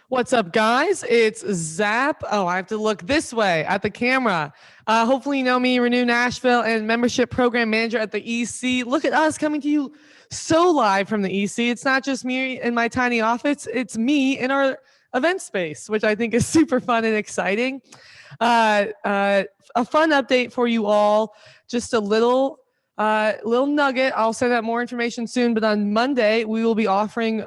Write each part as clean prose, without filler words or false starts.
What's up, guys? It's Zap. Oh, I have to look this way at the camera. Hopefully, you know me, Renew Nashville, and membership program manager at the EC. Look at us coming to you so live from the EC. It's not just me in my tiny office, it's me in our event space, which I think is super fun and exciting. A fun update for you all, just a little nugget. I'll send out more information soon, but on Monday, we will be offering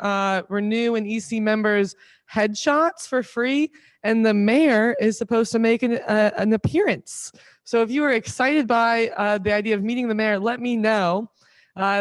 Renew and EC members headshots for free, and the mayor is supposed to make an appearance. So if you are excited by the idea of meeting the mayor, let me know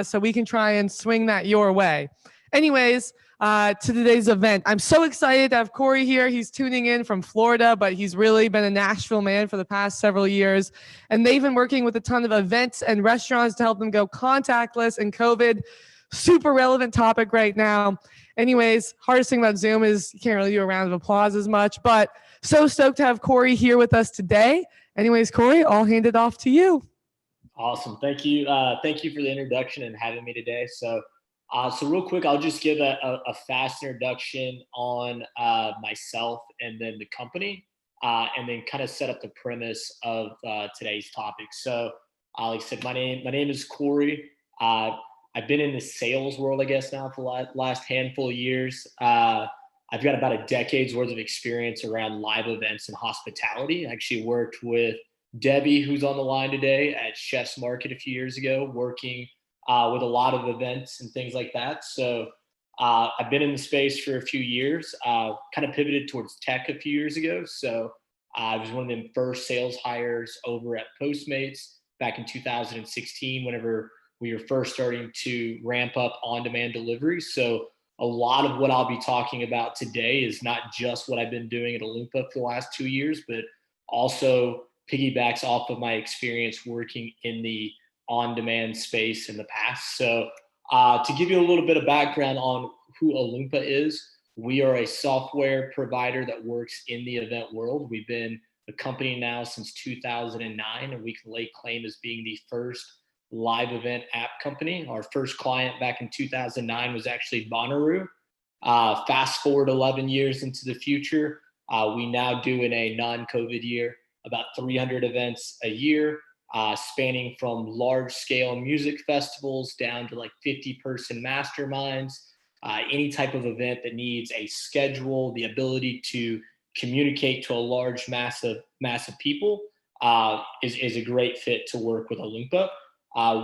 so we can try and swing that your way. Anyways, to today's event. I'm so excited to have Corey here. He's tuning in from Florida, but he's really been a Nashville man for the past several years. And they've been working with a ton of events and restaurants to help them go contactless and COVID. Super relevant topic right now. Anyways, hardest thing about Zoom is you can't really do a round of applause as much, but so stoked to have Corey here with us today. Anyways, Corey, I'll hand it off to you. Awesome. Thank you. Thank you for the introduction and having me today. So real quick, I'll just give a fast introduction on myself and then the company, and then kind of set up the premise of today's topic. So, like I said, my name is Corey. I've been in the sales world, I guess, now for the last handful of years. I've got about a decade's worth of experience around live events and hospitality. I actually worked with Debbie, who's on the line today, at Chef's Market a few years ago, working with a lot of events and things like that. So I've been in the space for a few years, kind of pivoted towards tech a few years ago. So I was one of the first sales hires over at Postmates back in 2016, whenever we were first starting to ramp up on-demand delivery. So a lot of what I'll be talking about today is not just what I've been doing at Olympia for the last 2 years, but also piggybacks off of my experience working in the on-demand space in the past. So to give you a little bit of background on who Olympia is, we are a software provider that works in the event world. We've been a company now since 2009, and we can lay claim as being the first live event app company. Our first client back in 2009 was actually Bonnaroo. Fast forward 11 years into the future, we now do in a non-COVID year about 300 events a year, spanning from large-scale music festivals down to like 50-person masterminds. Any type of event that needs a schedule, the ability to communicate to a large mass of people is a great fit to work with Olympia.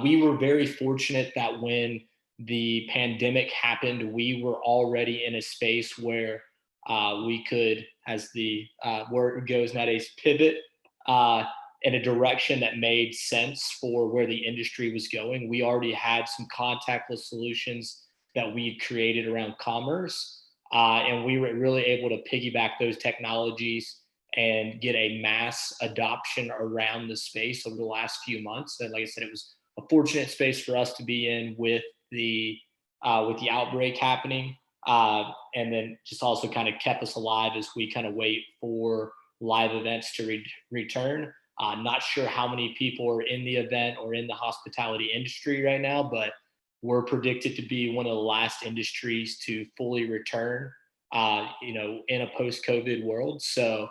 We were very fortunate that when the pandemic happened, we were already in a space where we could, as the word goes nowadays, pivot in a direction that made sense for where the industry was going. We already had some contactless solutions that we created around commerce, and we were really able to piggyback those technologies and get a mass adoption around the space over the last few months. And like I said, it was a fortunate space for us to be in with the outbreak happening, and then just also kind of kept us alive as we kind of wait for live events to return. Not sure how many people are in the event or in the hospitality industry right now, but we're predicted to be one of the last industries to fully return, in a post-COVID world. So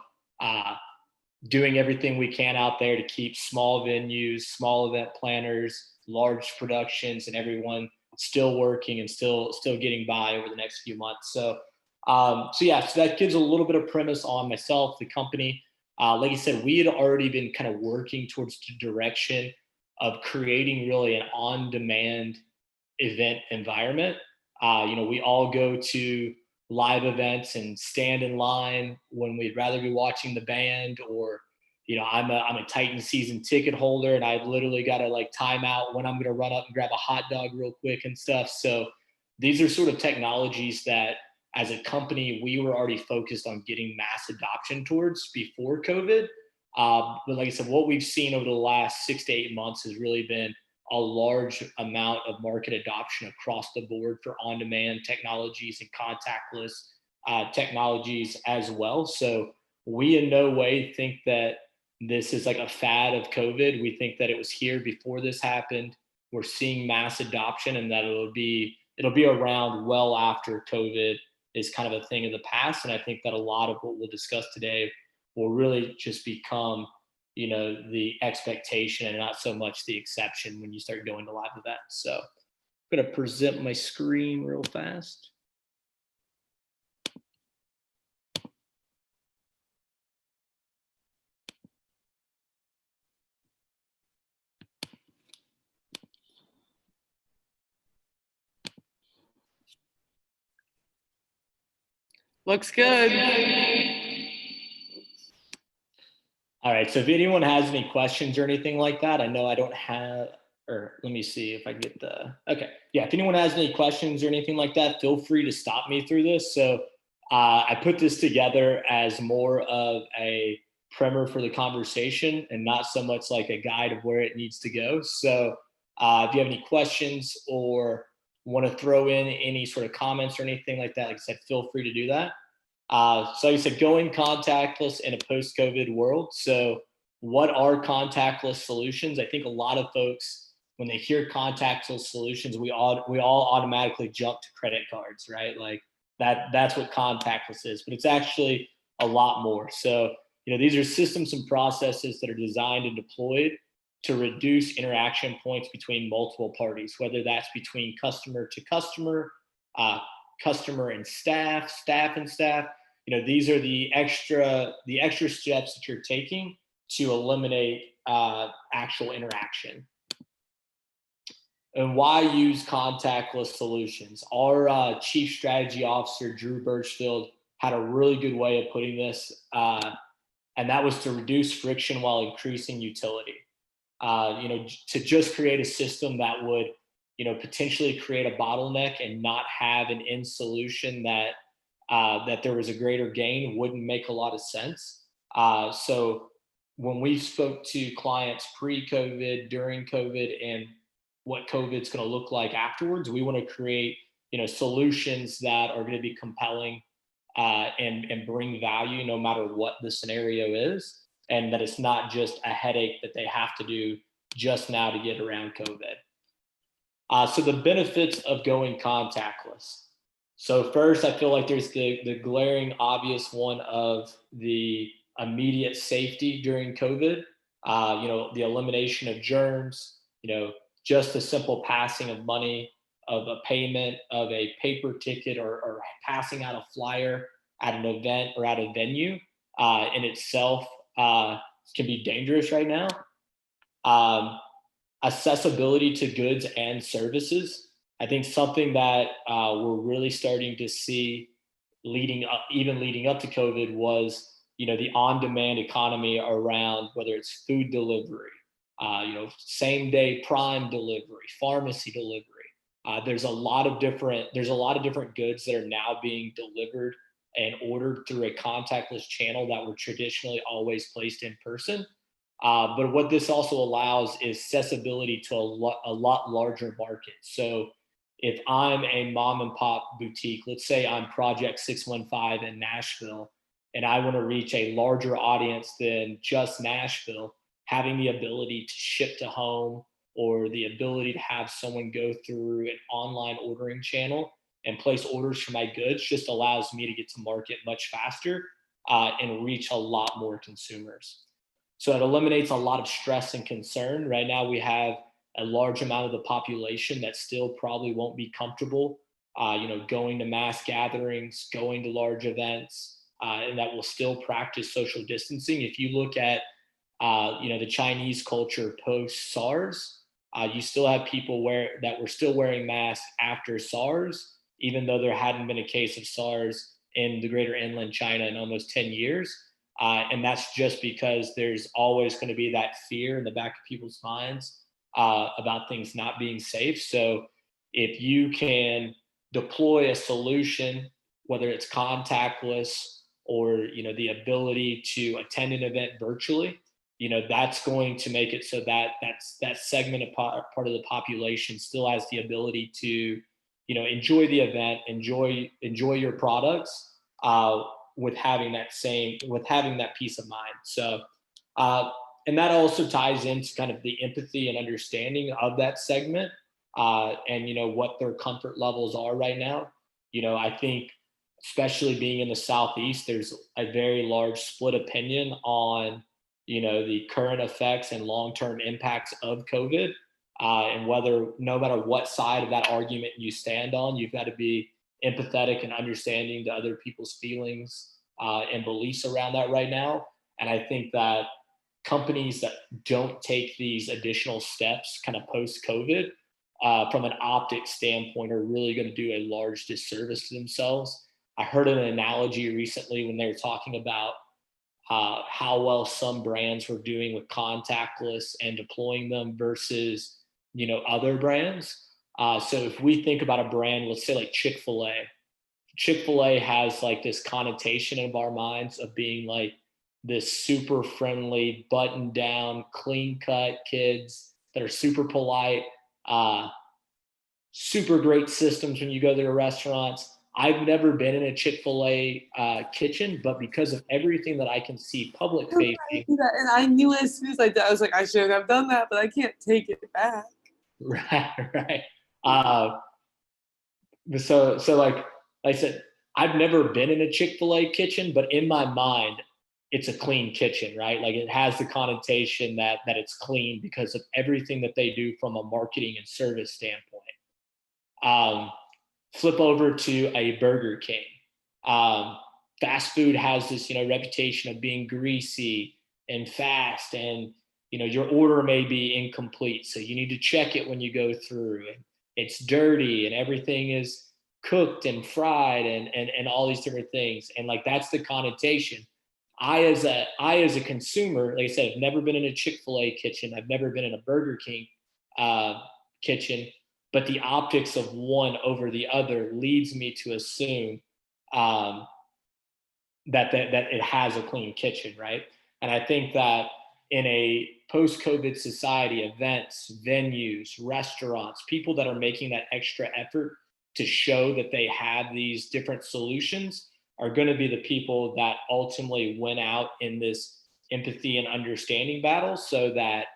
doing everything we can out there to keep small venues, small event planners, large productions, and everyone still working and still getting by over the next few months. So that gives a little bit of premise on myself, the company. Like I said, we had already been kind of working towards the direction of creating really an on-demand event environment. We all go to live events and stand in line when we'd rather be watching the band, or I'm a Titan season ticket holder, and I've literally got to like time out when I'm going to run up and grab a hot dog real quick and stuff. So these are sort of technologies that as a company we were already focused on getting mass adoption towards before COVID. But like I said, what we've seen over the last 6 to 8 months has really been a large amount of market adoption across the board for on-demand technologies and contactless technologies as well. So we in no way think that this is like a fad of COVID. We think that it was here before this happened. We're seeing mass adoption, and that it'll be around well after COVID is kind of a thing of the past. And I think that a lot of what we'll discuss today will really just become, the expectation and not so much the exception when you start going to live events. So I'm going to present my screen real fast. Looks good. All right. So if anyone has any questions or anything like that, I know I don't have, or let me see if I get okay. Yeah. If anyone has any questions or anything like that, feel free to stop me through this. So I put this together as more of a primer for the conversation and not so much like a guide of where it needs to go. So if you have any questions or want to throw in any sort of comments or anything like that, like I said, feel free to do that. So like I said, going contactless in a post-COVID world. So what are contactless solutions? I think a lot of folks, when they hear contactless solutions, we all automatically jump to credit cards, right? Like that's what contactless is, but it's actually a lot more. So, these are systems and processes that are designed and deployed to reduce interaction points between multiple parties, whether that's between customer to customer, customer and staff, staff and staff. These are the extra steps that you're taking to eliminate actual interaction. And why use contactless solutions? Our Chief Strategy Officer, Drew Birchfield, had a really good way of putting this, and that was to reduce friction while increasing utility. To just create a system that would, potentially create a bottleneck and not have an end solution that there was a greater gain wouldn't make a lot of sense. So when we spoke to clients pre-COVID, during COVID, and what COVID's going to look like afterwards, we want to create, solutions that are going to be compelling and bring value no matter what the scenario is, and that it's not just a headache that they have to do just now to get around COVID. So the benefits of going contactless. So first, I feel like there's the glaring obvious one of the immediate safety during COVID. The elimination of germs, just the simple passing of money, of a payment, of a paper ticket, or passing out a flyer at an event or at a venue in itself can be dangerous right now. Accessibility to goods and services. I think something that we're really starting to see leading up to COVID was, the on-demand economy around whether it's food delivery, same day prime delivery, pharmacy delivery. There's a lot of different goods that are now being delivered and ordered through a contactless channel that were traditionally always placed in person. But what this also allows is accessibility to a lot larger market. So if I'm a mom and pop boutique, let's say I'm Project 615 in Nashville, and I want to reach a larger audience than just Nashville, having the ability to ship to home or the ability to have someone go through an online ordering channel and place orders for my goods just allows me to get to market much faster and reach a lot more consumers. So it eliminates a lot of stress and concern. Right now, we have a large amount of the population that still probably won't be comfortable, going to mass gatherings, going to large events, and that will still practice social distancing. If you look at, the Chinese culture post SARS, you still have people that were still wearing masks after SARS, even though there hadn't been a case of SARS in the greater inland China in almost 10 years. And that's just because there's always going to be that fear in the back of people's minds about things not being safe. So if you can deploy a solution, whether it's contactless or, the ability to attend an event virtually, that's going to make it so that that segment of part of the population still has the ability to, enjoy the event, enjoy your products, with having that peace of mind. So, and that also ties into kind of the empathy and understanding of that segment, and what their comfort levels are right now. I think especially being in the Southeast, there's a very large split opinion on, the current effects and long-term impacts of COVID. And whether, no matter what side of that argument you stand on, you've got to be empathetic and understanding to other people's feelings and beliefs around that right now. And I think that companies that don't take these additional steps kind of post COVID from an optics standpoint are really going to do a large disservice to themselves. I heard an analogy recently when they were talking about how well some brands were doing with contactless and deploying them versus, other brands. So if we think about a brand, let's say like Chick-fil-A, Chick-fil-A has like this connotation of our minds of being like this super friendly, buttoned down, clean cut kids that are super polite, super great systems when you go to their restaurants. I've never been in a Chick-fil-A kitchen, but because of everything that I can see public facing, and I knew as soon as I did, I was like, I should have done that, but I can't take it back. right. So like I said, I've never been in a Chick-fil-A kitchen, but in my mind, it's a clean kitchen, right? Like it has the connotation that it's clean because of everything that they do from a marketing and service standpoint. Flip over to a Burger King. Fast food has this, reputation of being greasy and fast, and your order may be incomplete, so you need to check it when you go through. And it's dirty, and everything is cooked and fried, and all these different things. And like that's the connotation. I as a consumer, like I said, I've never been in a Chick-fil-A kitchen. I've never been in a Burger King kitchen, but the optics of one over the other leads me to assume that it has a clean kitchen, right? And I think that in a post-COVID society, events, venues, restaurants, people that are making that extra effort to show that they have these different solutions are going to be the people that ultimately win out in this empathy and understanding battle, so that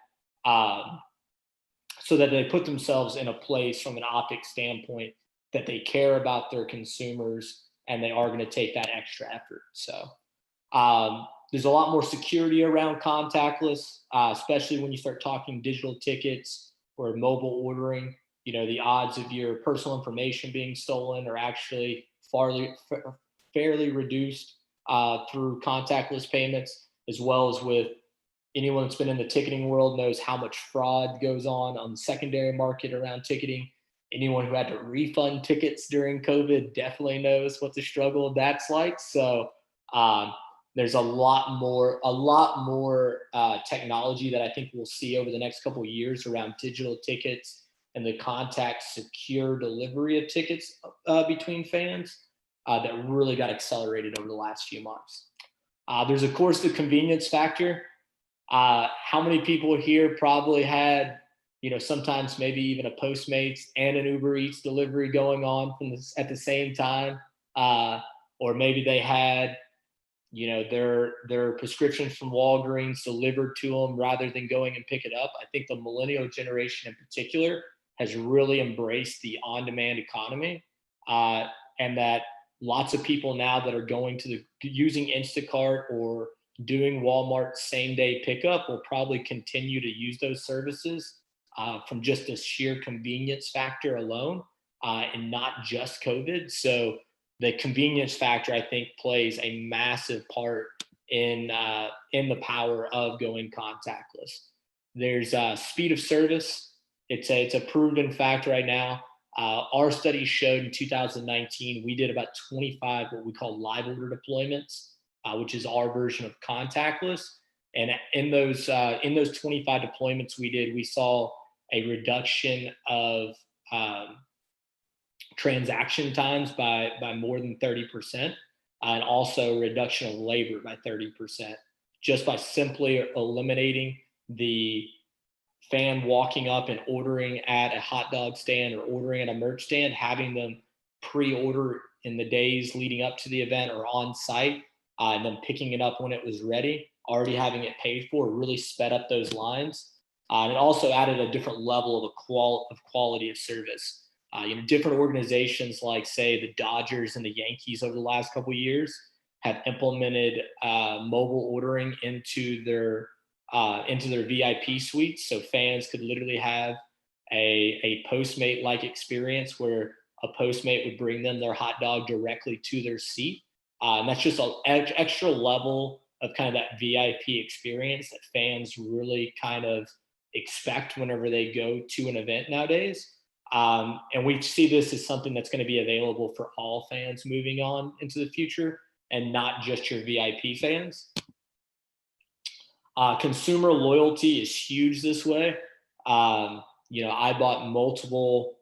they put themselves in a place from an optics standpoint that they care about their consumers and they are going to take that extra effort. So there's a lot more security around contactless, especially when you start talking digital tickets or mobile ordering. The odds of your personal information being stolen are actually fairly reduced through contactless payments, as well as with anyone that's been in the ticketing world knows how much fraud goes on the secondary market around ticketing. Anyone who had to refund tickets during COVID definitely knows what the struggle that's like. So there's a lot more technology that I think we'll see over the next couple of years around digital tickets and the contact secure delivery of tickets between fans that really got accelerated over the last few months. There's of course the convenience factor. How many people here probably had, sometimes maybe even a Postmates and an Uber Eats delivery going on at the same time, or maybe they had, their prescriptions from Walgreens delivered to them rather than going and pick it up. I think the millennial generation in particular has really embraced the on-demand economy, and that lots of people now that are going to using Instacart or doing Walmart same-day pickup will probably continue to use those services from just a sheer convenience factor alone, and not just COVID. So the convenience factor, I think, plays a massive part in the power of going contactless. There's speed of service. It's a proven fact right now. Our study showed in 2019 we did about 25 what we call live order deployments, which is our version of contactless. And in those 25 deployments we did, we saw a reduction of transaction times by more than 30%, and also a reduction of labor by 30%, just by simply eliminating the fan walking up and ordering at a hot dog stand or ordering at a merch stand, having them pre-order in the days leading up to the event or on site, and then picking it up when it was ready, already having it paid for, really sped up those lines. And it also added a different level of quality of service. Different organizations like, say, the Dodgers and the Yankees over the last couple of years have implemented mobile ordering into their VIP suites, so fans could literally have a Postmate like experience where a Postmate would bring them their hot dog directly to their seat. And that's just an extra level of kind of that VIP experience that fans really kind of expect whenever they go to an event nowadays. And we see this as something that's going to be available for all fans moving on into the future and not just your VIP fans. Consumer loyalty is huge this way. I bought multiple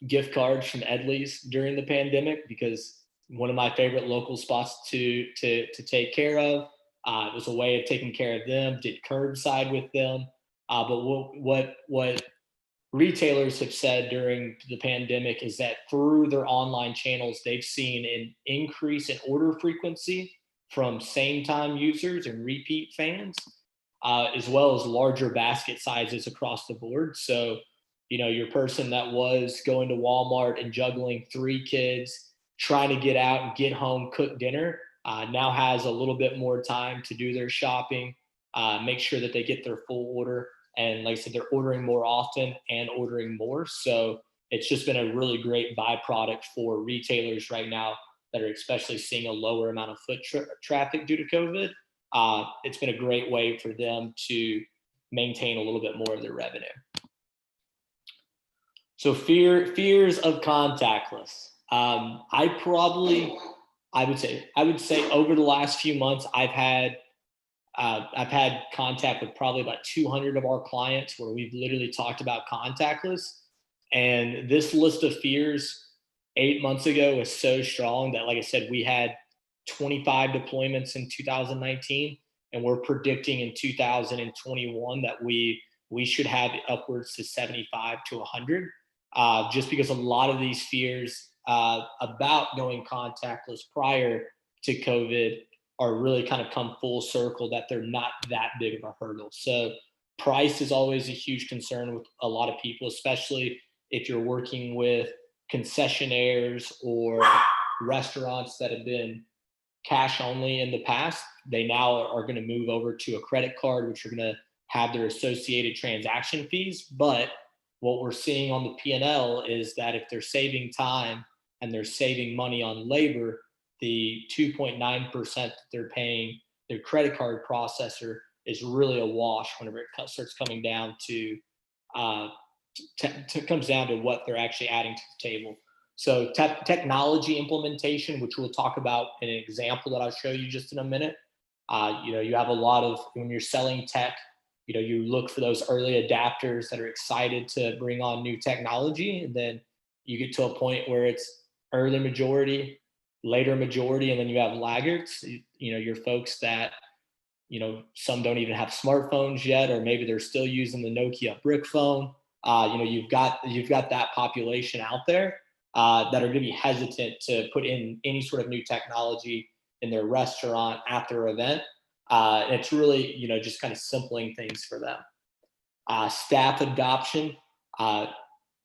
gift cards from Edley's during the pandemic because one of my favorite local spots to take care of. It was a way of taking care of them. Did curbside with them. But what retailers have said during the pandemic is that through their online channels, they've seen an increase in order frequency from same time users and repeat fans, as well as larger basket sizes across the board. So, your person that was going to Walmart and juggling 3 kids, trying to get out and get home, cook dinner, now has a little bit more time to do their shopping, make sure that they get their full order. And like I said, they're ordering more often and ordering more. So it's just been a really great byproduct for retailers right now that are especially seeing a lower amount of foot traffic due to COVID. It's been a great way for them to maintain a little bit more of their revenue. So fears of contactless. I would say over the last few months, I've had contact with probably about 200 of our clients where we've literally talked about contactless. And this list of fears 8 months ago was so strong that, like I said, we had 25 deployments in 2019, and we're predicting in 2021 that we should have upwards to 75 to 100, just because a lot of these fears about going contactless prior to COVID are really kind of come full circle, that they're not that big of a hurdle. So price is always a huge concern with a lot of people, especially if you're working with concessionaires or restaurants that have been cash only in the past. They now are going to move over to a credit card, which are going to have their associated transaction fees. But what we're seeing on the P&L is that if they're saving time and they're saving money on labor, the 2.9% that they're paying their credit card processor is really a wash whenever it starts coming down to comes down to what they're actually adding to the table. So technology implementation, which we'll talk about in an example that I'll show you just in a minute. You have a lot of, when you're selling tech, you look for those early adapters that are excited to bring on new technology, and then you get to a point where it's early majority, later majority, and then you have laggards. Your folks that, some don't even have smartphones yet, or maybe they're still using the Nokia brick phone. You've got that population out there that are going to be hesitant to put in any sort of new technology in their restaurant after an event. And it's really, just kind of simpling things for them. Staff adoption.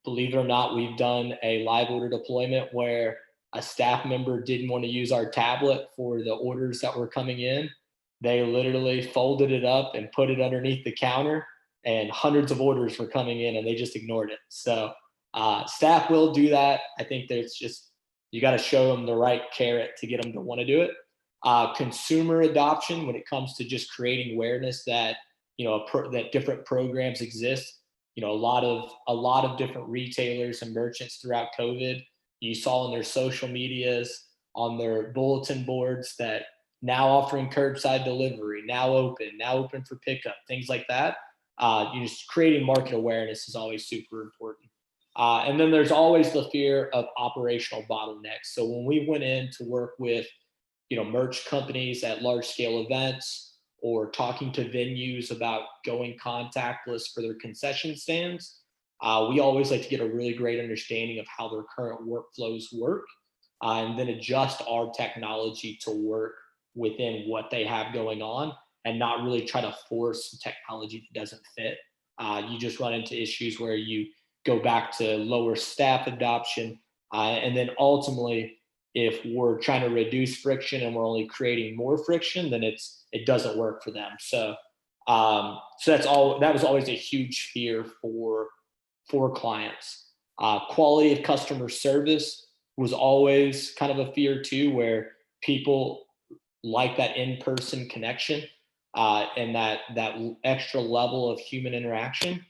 Believe it or not, we've done a live order deployment where a staff member didn't want to use our tablet for the orders that were coming in. They literally folded it up and put it underneath the counter, and hundreds of orders were coming in and they just ignored it. So staff will do that. I think there's just, you got to show them the right carrot to get them to want to do it. Consumer adoption, when it comes to just creating awareness that, that different programs exist. A lot of different retailers and merchants throughout COVID, you saw on their social medias, on their bulletin boards, that now offering curbside delivery, now open for pickup, things like that. You just creating market awareness is always super important. And then there's always the fear of operational bottlenecks. So when we went in to work with, merch companies at large scale events, or talking to venues about going contactless for their concession stands, we always like to get a really great understanding of how their current workflows work, and then adjust our technology to work within what they have going on, and not really try to force technology that doesn't fit. You just run into issues where you go back to lower staff adoption. And then ultimately, if we're trying to reduce friction and we're only creating more friction, then it doesn't work for them. So that was always a huge fear for clients. Quality of customer service was always kind of a fear too, where people like that in-person connection, and that extra level of human interaction.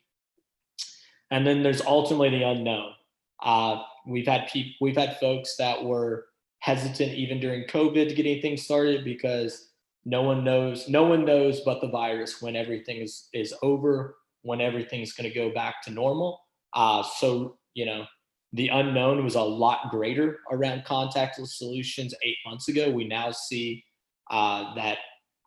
And then there's ultimately the unknown. We've had folks that were hesitant even during COVID to get anything started because no one knows but the virus when everything is over, when everything's going to go back to normal. So the unknown was a lot greater around contactless solutions 8 months ago. We now see that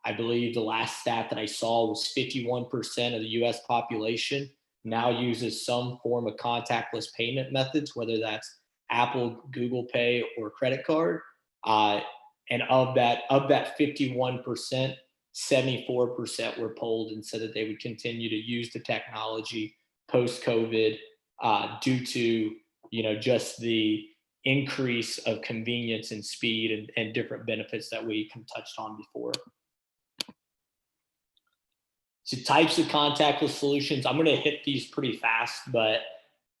I believe the last stat that I saw was 51% of the U.S. population now uses some form of contactless payment methods, whether that's Apple, Google Pay, or credit card. And of that 51%, 74% were polled and said that they would continue to use the technology post COVID, due to just the increase of convenience and speed and different benefits that we touched on before. So types of contactless solutions, I'm going to hit these pretty fast, but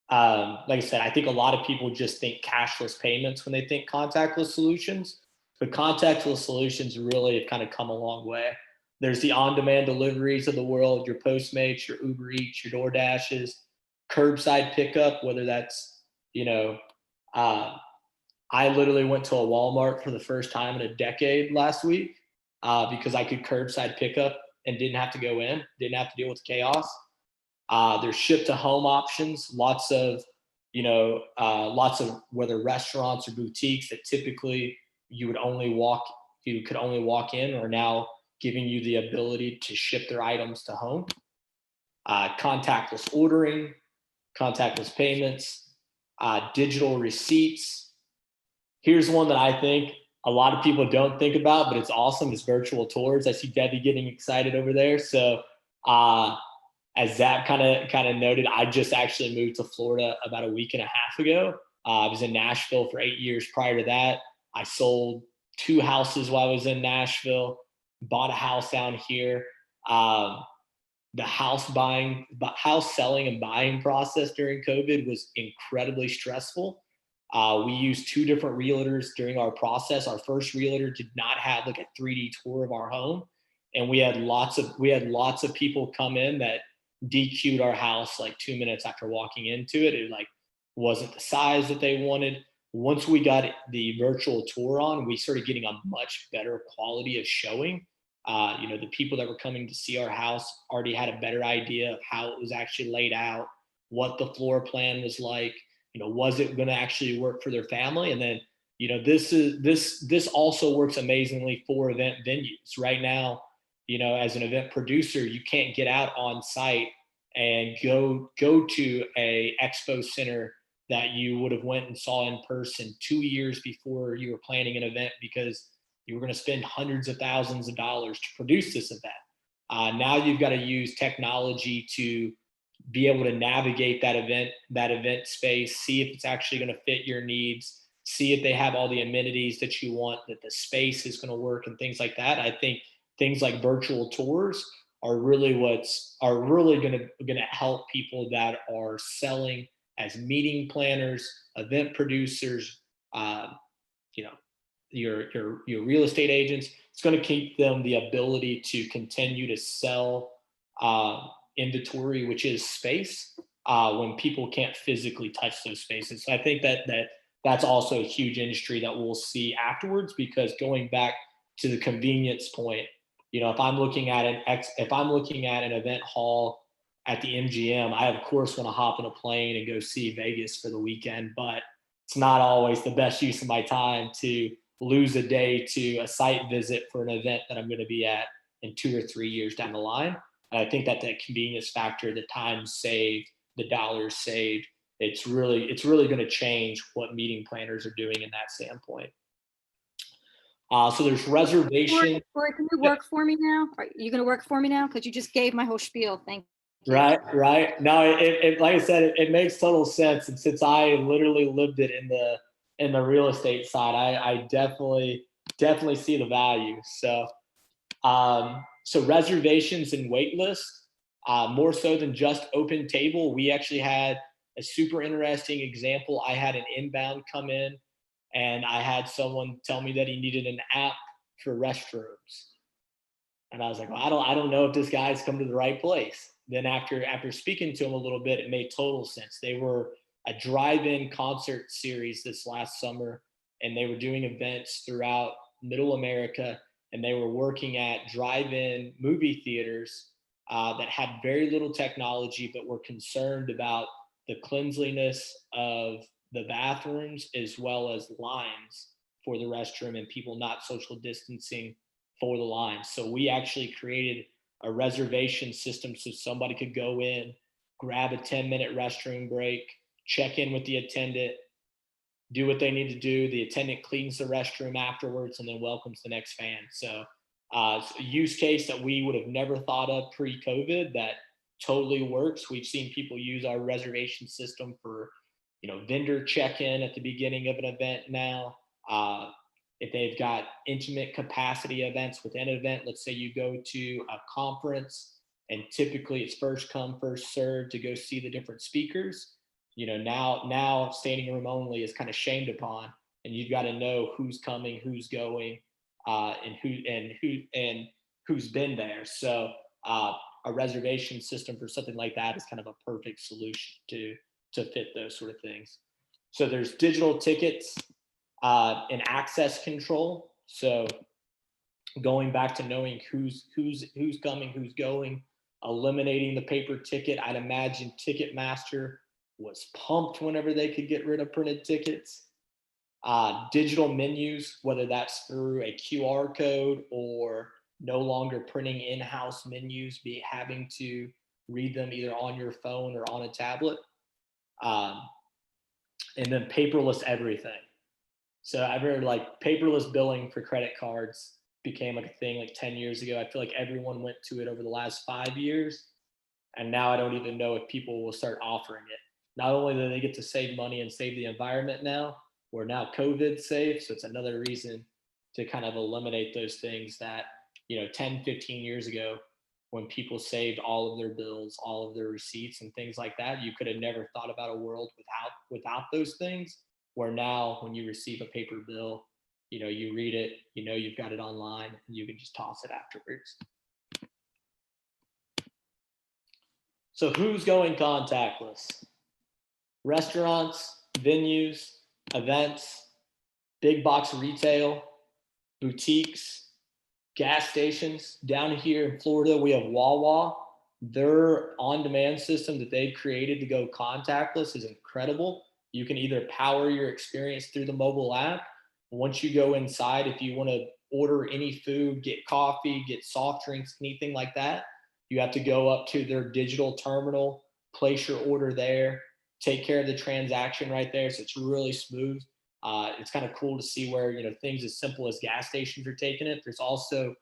like I said, I think a lot of people just think cashless payments when they think contactless solutions, but contactless solutions really have kind of come a long way. There's the on-demand deliveries of the world, your Postmates, your Uber Eats, your DoorDashes, curbside pickup, whether that's, I literally went to a Walmart for the first time in a decade last week because I could curbside pickup and didn't have to go in, didn't have to deal with chaos. There's ship to home options, lots of whether restaurants or boutiques that typically you could only walk in are now giving you the ability to ship their items to home. Contactless ordering, contactless payments, digital receipts. Here's one that I think a lot of people don't think about, but it's awesome. It's virtual tours. I see Debbie getting excited over there. So as Zach kind of noted, I just actually moved to Florida about a week and a half ago. I was in Nashville for 8 years prior to that. I sold 2 houses while I was in Nashville, bought a house down here. The house selling and buying process during COVID was incredibly stressful. We used 2 different realtors during our process. Our first realtor did not have like a 3D tour of our home, and we had lots of people come in that DQ'd our house like 2 minutes after walking into it. It like wasn't the size that they wanted. Once we got the virtual tour on, we started getting a much better quality of showing. The people that were coming to see our house already had a better idea of how it was actually laid out, what the floor plan was like. Was it going to actually work for their family? And then, this also works amazingly for event venues. Right now, as an event producer, you can't get out on site and go to a expo center that you would have went and saw in person 2 years before you were planning an event because you were going to spend hundreds of thousands of dollars to produce this event. Now you've got to use technology to be able to navigate that event space, see if it's actually going to fit your needs, see if they have all the amenities that you want, that the space is going to work and things like that. I think things like virtual tours are really going to help people that are selling as meeting planners, event producers, your real estate agents. It's going to keep them the ability to continue to sell inventory, which is space, when people can't physically touch those spaces. So I think that's also a huge industry that we'll see afterwards, because going back to the convenience point, if I'm looking at an event hall at the MGM, I of course want to hop in a plane and go see Vegas for the weekend, but it's not always the best use of my time to lose a day to a site visit for an event that I'm going to be at in 2 or 3 years down the line. And I think that convenience factor, the time saved, the dollars saved, it's really going to change what meeting planners are doing in that standpoint. So there's reservation. Corey, can you work for me now? Are you going to work for me now? Because you just gave my whole spiel. Thank Right. No, it like I said, it makes total sense. And since I literally lived it in the real estate side, I definitely see the value. So reservations and wait lists, more so than just open table. We actually had a super interesting example. I had an inbound come in, and I had someone tell me that he needed an app for restrooms. And I was like, well, I don't know if this guy's come to the right place. Then after speaking to him a little bit, it made total sense. They were a drive-in concert series this last summer, and they were doing events throughout Middle America, and they were working at drive-in movie theaters that had very little technology, but were concerned about the cleanliness of the bathrooms as well as lines for the restroom and people not social distancing for the line. So we actually created a reservation system so somebody could go in, grab a 10-minute restroom break, check in with the attendant, do what they need to do. The attendant cleans the restroom afterwards and then welcomes the next fan. So it's a use case that we would have never thought of pre-COVID that totally works. We've seen people use our reservation system for, vendor check-in at the beginning of an event now. If they've got intimate capacity events within an event, let's say you go to a conference and typically it's first come, first served to go see the different speakers. Now standing room only is kind of shamed upon, and you've got to know who's coming, who's going, and who's been there. So a reservation system for something like that is kind of a perfect solution to fit those sort of things. So there's digital tickets and access control. So going back to knowing who's coming, who's going, eliminating the paper ticket. I'd imagine Ticketmaster was pumped whenever they could get rid of printed tickets. Digital menus, whether that's through a QR code or no longer printing in-house menus, having to read them either on your phone or on a tablet. And then paperless everything. So I've heard like paperless billing for credit cards became like a thing like 10 years ago. I feel like everyone went to it over the last 5 years. And now I don't even know if people will start offering it. Not only do they get to save money and save the environment now, we're now COVID safe. So it's another reason to kind of eliminate those things that, 10, 15 years ago, when people saved all of their bills, all of their receipts and things like that, you could have never thought about a world without those things. Where now when you receive a paper bill, you read it, you've got it online and you can just toss it afterwards. So who's going contactless? Restaurants, venues, events, big box retail, boutiques, gas stations. Down here in Florida, we have Wawa. Their on-demand system that they've created to go contactless is incredible. You can either power your experience through the mobile app. Once you go inside, if you want to order any food, get coffee, get soft drinks, anything like that, you have to go up to their digital terminal, place your order there, take care of the transaction right there. So it's really smooth. It's kind of cool to see where, things as simple as gas stations are taking it. There's also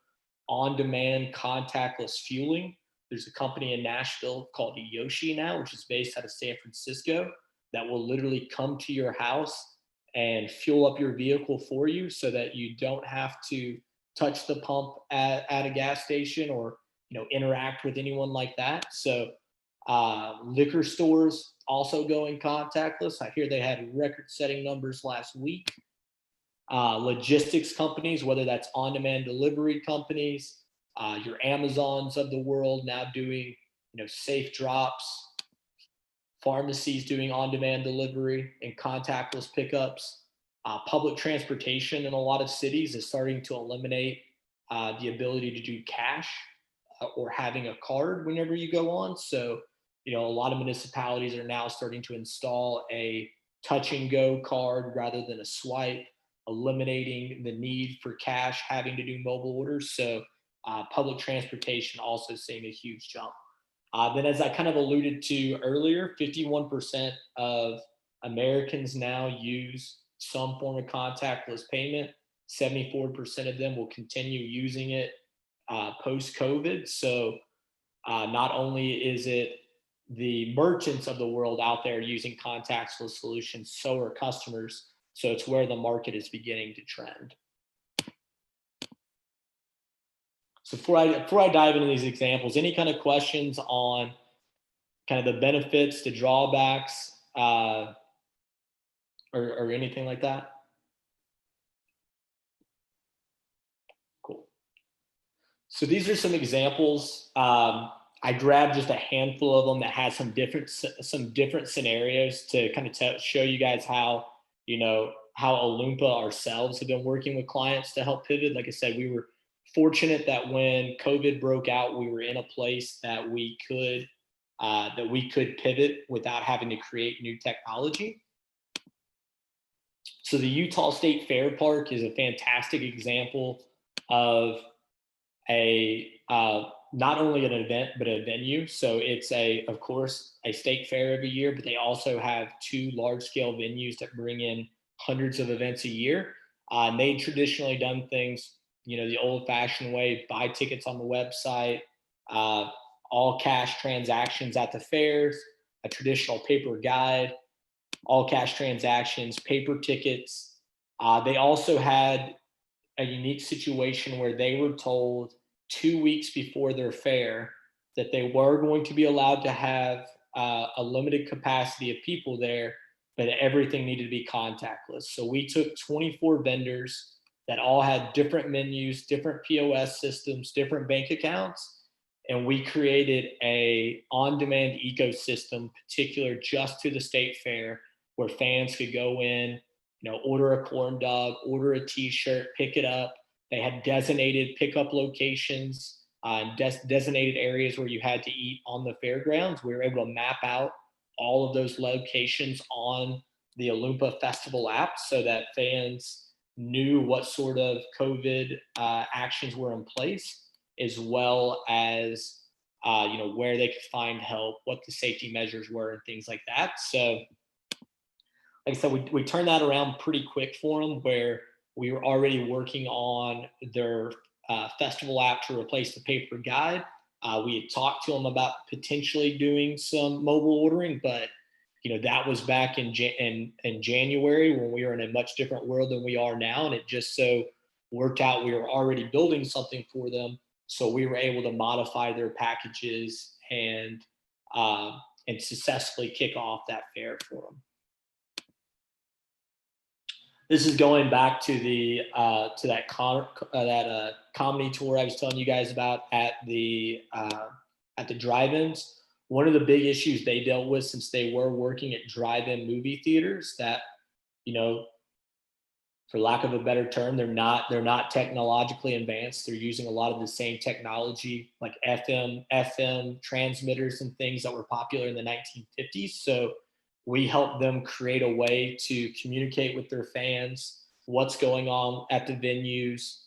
on-demand contactless fueling. There's a company in Nashville called Yoshi now, which is based out of San Francisco, that will literally come to your house and fuel up your vehicle for you so that you don't have to touch the pump at a gas station or, interact with anyone like that. So liquor stores also going contactless. I hear they had record-setting numbers last week. Logistics companies, whether that's on-demand delivery companies, your Amazons of the world now doing, safe drops, pharmacies doing on-demand delivery and contactless pickups. Public transportation in a lot of cities is starting to eliminate the ability to do cash or having a card whenever you go on. So, a lot of municipalities are now starting to install a touch and go card rather than a swipe, eliminating the need for cash having to do mobile orders. So public transportation also seeing a huge jump. Then as I kind of alluded to earlier, 51% of Americans now use some form of contactless payment. 74% of them will continue using it post-COVID. So Not only is it the merchants of the world out there using contactless solutions, so are customers. So it's where the market is beginning to trend. So before I dive into these examples, any kind of questions on kind of the benefits, the drawbacks, or anything like that? Cool. So these are some examples. I grabbed just a handful of them that has some different scenarios to kind of show you guys how, how Olympia ourselves have been working with clients to help pivot. Like I said, we were fortunate that when COVID broke out, we were in a place that we could pivot without having to create new technology. So the Utah State Fair Park is a fantastic example of a not only an event but a venue. So it's of course a state fair every year, but they also have 2 large-scale venues that bring in hundreds of events a year. And they traditionally done things, the old-fashioned way: buy tickets on the website, all cash transactions at the fairs, a traditional paper guide, all cash transactions, paper tickets. They also had a unique situation where they were told 2 weeks before their fair that they were going to be allowed to have a limited capacity of people there, but everything needed to be contactless. So we took 24 vendors that all had different menus, different POS systems, different bank accounts, and we created a on-demand ecosystem particular just to the state fair, where fans could go in, order a corn dog, order a t-shirt, pick it up. They had designated pickup locations, designated areas where you had to eat on the fairgrounds. We were able to map out all of those locations on the Olympia Festival app so that fans knew what sort of COVID actions were in place, as well as where they could find help, what the safety measures were, and things like that. So like I said, we turned that around pretty quick for them, where we were already working on their festival app to replace the paper guide. We had talked to them about potentially doing some mobile ordering, but that was back in January, when we were in a much different world than we are now, and it just so worked out we were already building something for them, so we were able to modify their packages and successfully kick off that fair for them. This is going back to the that comedy tour I was telling you guys about at the drive-ins. One of the big issues they dealt with, since they were working at drive-in movie theaters, that for lack of a better term, they're not technologically advanced. They're using a lot of the same technology, like FM transmitters and things that were popular in the 1950s. So we helped them create a way to communicate with their fans, what's going on at the venues.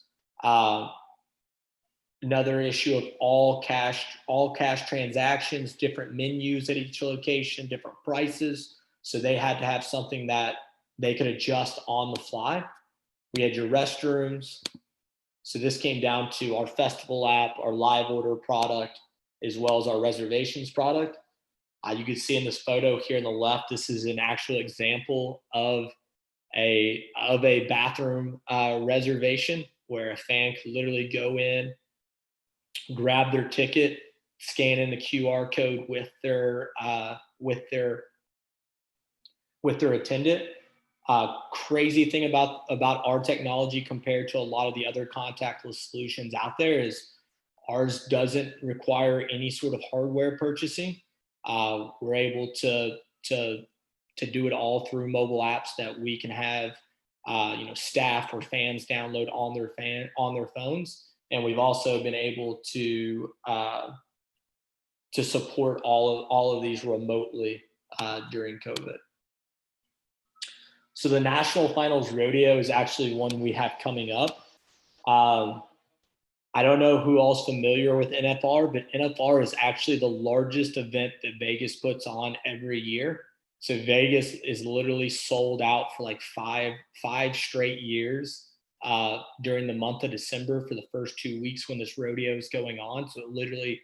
Another issue of all cash transactions, different menus at each location, different prices. So they had to have something that they could adjust on the fly. We had your restrooms. So this came down to our festival app, our live order product, as well as our reservations product. You can see in this photo here on the left, this is an actual example of a bathroom reservation, where a fan could literally go in, grab their ticket, scan in the QR code with their attendant. Crazy thing about our technology compared to a lot of the other contactless solutions out there is ours doesn't require any sort of hardware purchasing. We're able to do it all through mobile apps that we can have staff or fans download on their phones, and we've also been able to support all of these remotely during COVID. So the National Finals Rodeo is actually one we have coming up. I don't know who all's familiar with NFR, but NFR is actually the largest event that Vegas puts on every year. So Vegas is literally sold out for like five straight years during the month of December for the first 2 weeks when this rodeo is going on. So it literally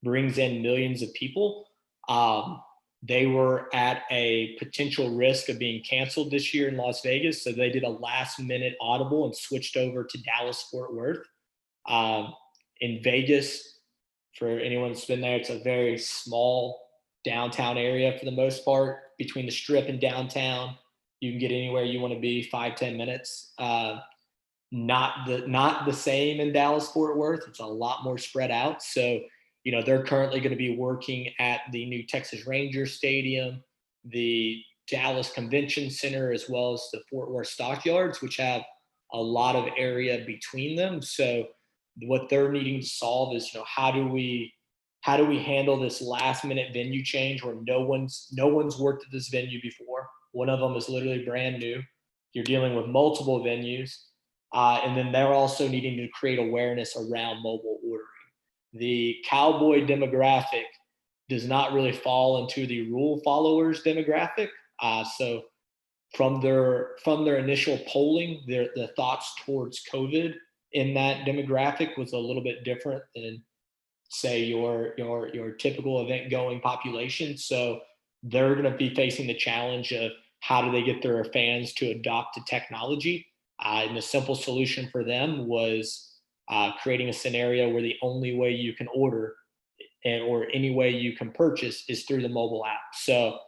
brings in millions of people. They were at a potential risk of being canceled this year in Las Vegas, so they did a last minute audible and switched over to Dallas Fort Worth. In Vegas, for anyone that's been there, it's a very small downtown area for the most part. Between the Strip and downtown, you can get anywhere you want to be 5-10 minutes. Not the same in Dallas Fort Worth. It's a lot more spread out. So they're currently going to be working at the new Texas Rangers Stadium, the Dallas Convention Center, as well as the Fort Worth Stockyards, which have a lot of area between them. So what they're needing to solve is, how do we handle this last minute venue change where no one's worked at this venue before. One of them is literally brand new. You're dealing with multiple venues. And then they're also needing to create awareness around mobile ordering. The cowboy demographic does not really fall into the rule followers demographic. So from their initial polling, the thoughts towards COVID in that demographic was a little bit different than, say, your typical event going population. So they're going to be facing the challenge of how do they get their fans to adopt to technology. And the simple solution for them was creating a scenario where the only way you can order or any way you can purchase is through the mobile app. So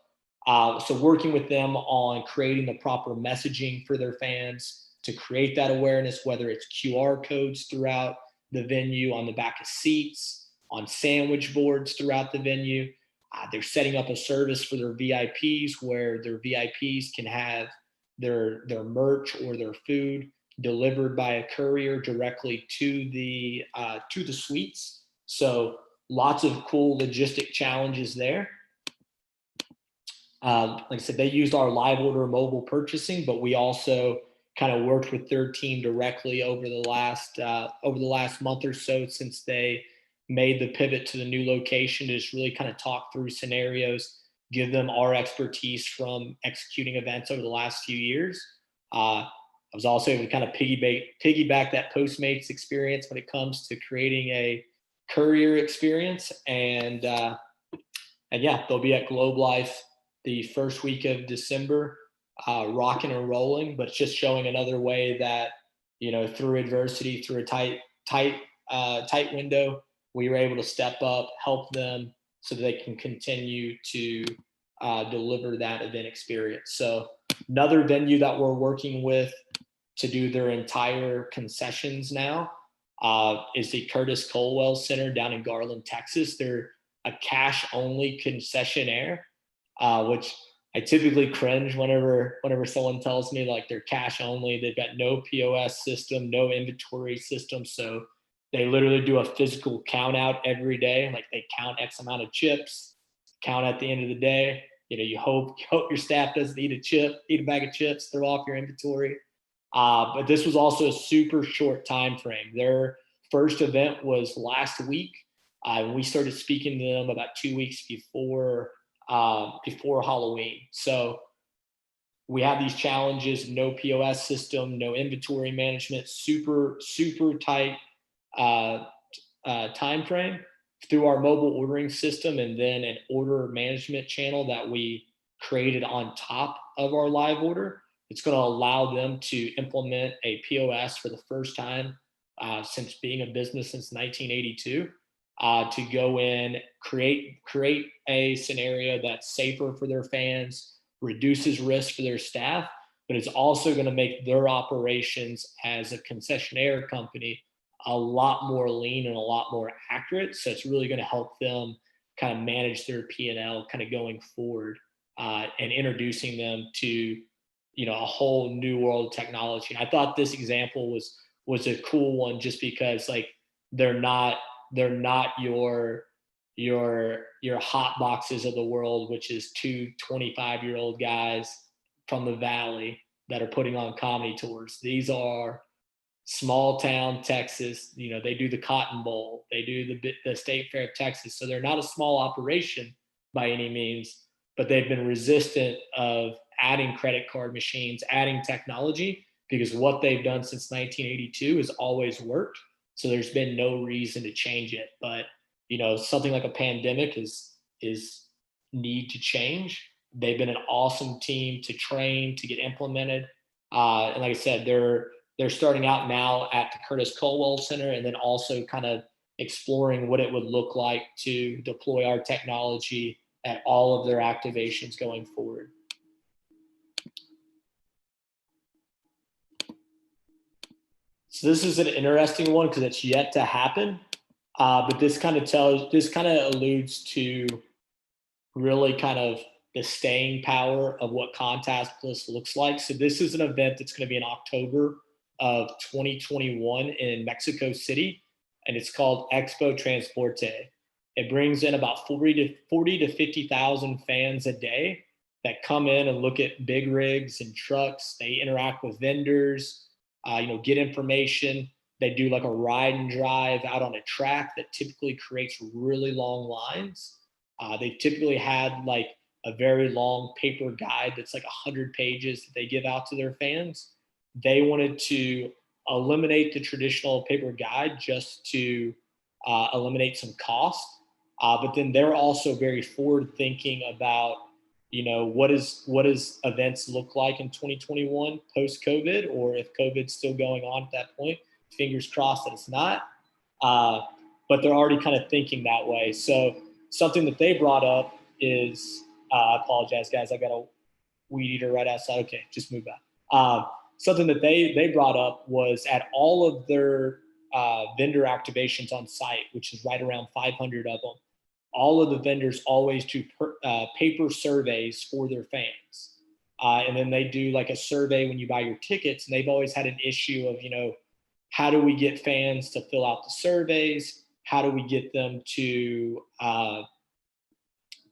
working with them on creating the proper messaging for their fans to create that awareness, whether it's QR codes throughout the venue, on the back of seats, on sandwich boards throughout the venue. They're setting up a service for their VIPs where their VIPs can have their merch or their food delivered by a courier directly to the suites. So lots of cool logistic challenges there. Like I said, they used our live order mobile purchasing, but we also kind of worked with their team directly over the last month or so since they made the pivot to the new location to just really kind of talk through scenarios, give them our expertise from executing events over the last few years. I was also able to kind of piggyback that Postmates experience when it comes to creating a courier experience. And yeah, they'll be at Globe Life the first week of December, rocking and rolling, but it's just showing another way that, through adversity, through a tight window, we were able to step up, help them so that they can continue to deliver that event experience. So another venue that we're working with to do their entire concessions now is the Curtis Colwell Center down in Garland, Texas. They're a cash-only concessionaire, which I typically cringe whenever someone tells me like they're cash only. They've got no POS system, no inventory system. So they literally do a physical count out every day. Like they count X amount of chips, count at the end of the day. You hope your staff doesn't eat a bag of chips, throw off your inventory. But this was also a super short time frame. Their first event was last week. We started speaking to them about 2 weeks before Halloween. So we have these challenges: no POS system, no inventory management, super tight time frame. Through our mobile ordering system and then an order management channel that we created on top of our live order, it's going to allow them to implement a POS for the first time since being a business since 1982. To go in, create a scenario that's safer for their fans, reduces risk for their staff, but it's also going to make their operations as a concessionaire company a lot more lean and a lot more accurate. So it's really going to help them kind of manage their P&L kind of going forward and introducing them to, a whole new world of technology. And I thought this example was a cool one just because like they're not your HOTBoxes of the world, which is two 25-year-old guys from the Valley that are putting on comedy tours. These are small town Texas. They do the Cotton Bowl, they do the State Fair of Texas. So they're not a small operation by any means, but they've been resistant of adding credit card machines, adding technology, because what they've done since 1982 has always worked. So there's been no reason to change it. But something like a pandemic is need to change. They've been an awesome team to train, to get implemented. And like I said, they're starting out now at the Curtis Colwell Center, and then also kind of exploring what it would look like to deploy our technology at all of their activations going forward. So this is an interesting one because it's yet to happen, but this kind of alludes to really kind of the staying power of what Contactless looks like. So this is an event that's going to be in October of 2021 in Mexico City, and it's called Expo Transporte. It brings in about 40 to 50,000 fans a day that come in and look at big rigs and trucks. They interact with vendors, get information. They do like a ride and drive out on a track that typically creates really long lines. They've typically had like a very long paper guide that's like 100 pages that they give out to their fans. They wanted to eliminate the traditional paper guide just to eliminate some cost. But then they're also very forward thinking about, what does events look like in 2021 post COVID, or if COVID's still going on at that point. Fingers crossed that it's not. But they're already kind of thinking that way. So something that they brought up is, I apologize, guys. I got a weed eater right outside. Okay, just move back. Something that they brought up was at all of their vendor activations on site, which is right around 500 of them, all of the vendors always do paper surveys for their fans. And then they do like a survey when you buy your tickets, and they've always had an issue of, how do we get fans to fill out the surveys? How do we get them to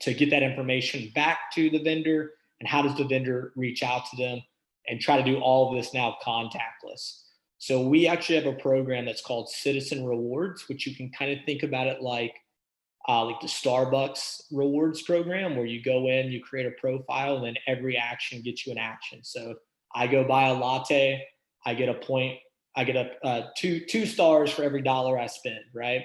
get that information back to the vendor? And how does the vendor reach out to them and try to do all of this now contactless? So we actually have a program that's called Citizen Rewards, which you can kind of think about it like the Starbucks rewards program, where you go in, you create a profile, and then every action gets you an action. So I go buy a latte, I get a point, I get a two stars for every dollar I spend, right?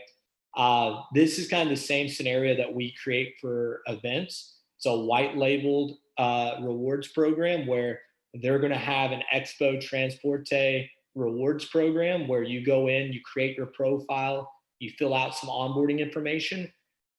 This is kind of the same scenario that we create for events. It's a white labeled rewards program where they're going to have an Expo Transporte rewards program where you go in, you create your profile, you fill out some onboarding information.